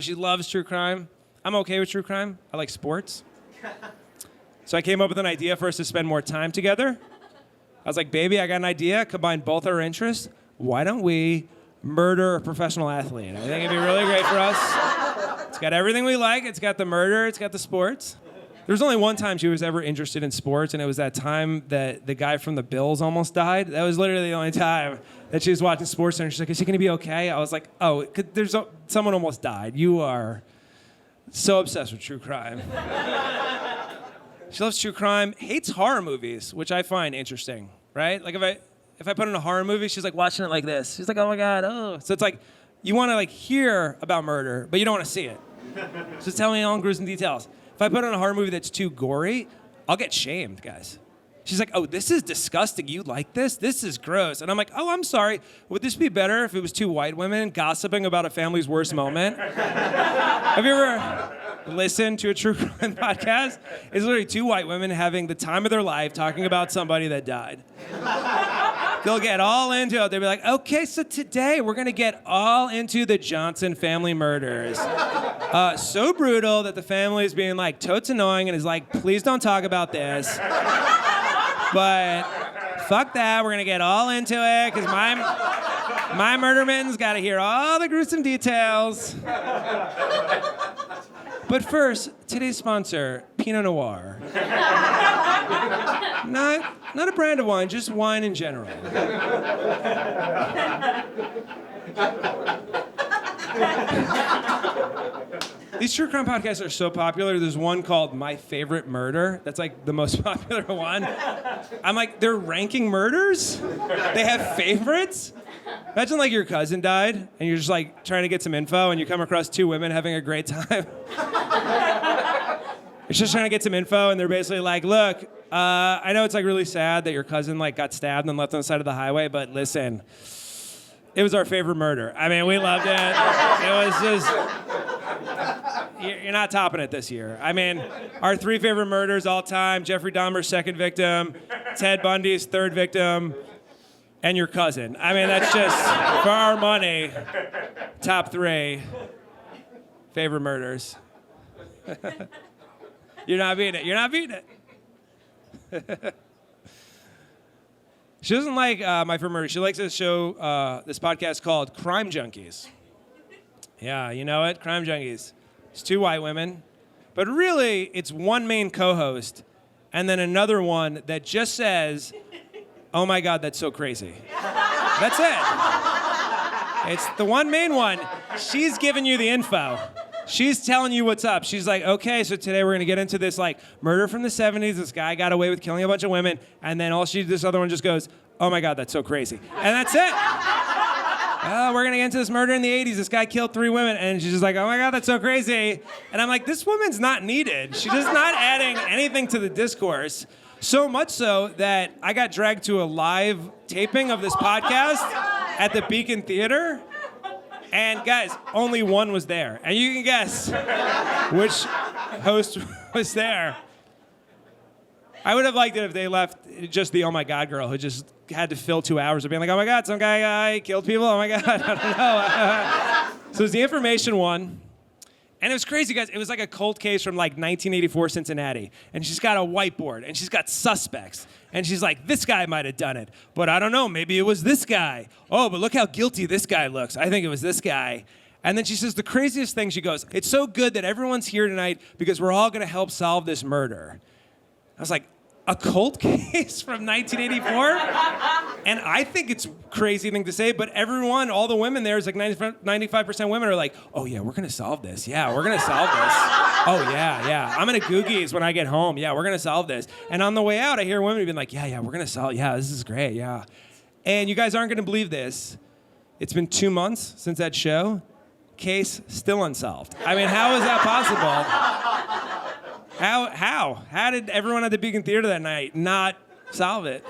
She loves true crime. I'm okay with true crime. I like sports. So I came up with an idea for us to spend more time together. I was like, baby, I got an idea. Combine both our interests. Why don't we murder a professional athlete? I think it'd be really great for us. It's got everything we like. It's got the murder. It's got the sports. There was only one time she was ever interested in sports, and it was that time that the guy from the Bills almost died. That was literally the only time that she was watching SportsCenter. She's like, is he going to be okay? I was like, oh, someone almost died. You are so obsessed with true crime. She loves true crime, hates horror movies, which I find interesting, right? Like if I put in a horror movie, she's like watching it like this. She's like, oh my God, oh. So it's like, you want to like hear about murder, but you don't want to see it. So tell me all in gruesome details. If I put on a horror movie that's too gory, I'll get shamed, guys. She's like, oh, this is disgusting. You like this? This is gross. And I'm like, oh, I'm sorry. Would this be better if it was two white women gossiping about a family's worst moment? Have you ever listened to a true crime podcast? It's literally two white women having the time of their life talking about somebody that died. They'll get all into it. They'll be like, okay, so today we're going to get all into the Johnson family murders. So brutal that the family is being like totes annoying and is like, please don't talk about this. But fuck that, we're going to get all into it because my murderman's got to hear all the gruesome details. But first, today's sponsor, Pinot Noir. Not a brand of wine, just wine in general. These true crime podcasts are so popular. There's one called My Favorite Murder. That's like the most popular one. I'm like, they're ranking murders? They have favorites? Imagine like your cousin died and you're just like trying to get some info and you come across two women having a great time. You're just trying to get some info and they're basically like, look, I know it's like really sad that your cousin like got stabbed and left on the side of the highway, but listen, it was our favorite murder. I mean, we loved it. It was just, you're not topping it this year. I mean, our three favorite murders all time, Jeffrey Dahmer's second victim, Ted Bundy's third victim, and your cousin. I mean, that's just, for our money, top three favorite murders. You're not beating it. You're not beating it. She doesn't like My Favorite Murder. She likes this show, this podcast called Crime Junkies. Yeah, you know it? Crime Junkies. It's two white women. But really, it's one main co-host and then another one that just says, oh my God, that's so crazy. That's it. It's the one main one. She's giving you the info. She's telling you what's up. She's like, okay, so today we're going to get into this like murder from the 70s. This guy got away with killing a bunch of women. And then this other one just goes, oh my God, that's so crazy. And that's it. We're going to get into this murder in the 80s. This guy killed 3 women. And she's just like, oh my God, that's so crazy. And I'm like, this woman's not needed. She's just not adding anything to the discourse. So much so that I got dragged to a live taping of this podcast at the Beacon Theater. And guys, only one was there. And you can guess which host was there. I would have liked it if they left just the oh my God girl who just had to fill 2 hours of being like, oh my God, some guy killed people, oh my God, I don't know. So it was the information one. And it was crazy, guys. It was like a cold case from like 1984 Cincinnati. And she's got a whiteboard and she's got suspects. And she's like, this guy might have done it. But I don't know, maybe it was this guy. Oh, but look how guilty this guy looks. I think it was this guy. And then she says the craziest thing, she goes, it's so good that everyone's here tonight because we're all going to help solve this murder. I was like, a cold case from 1984? And I think it's a crazy thing to say, but everyone, all the women there, is like 95% women are like, oh yeah, we're gonna solve this. Yeah, we're gonna solve this. Oh yeah. I'm gonna Googies when I get home. Yeah, we're gonna solve this. And on the way out, I hear women being like, yeah, we're gonna solve, yeah, this is great, yeah. And you guys aren't gonna believe this. It's been 2 months since that show. Case still unsolved. I mean, how is that possible? How did everyone at the Beacon Theater that night not solve it?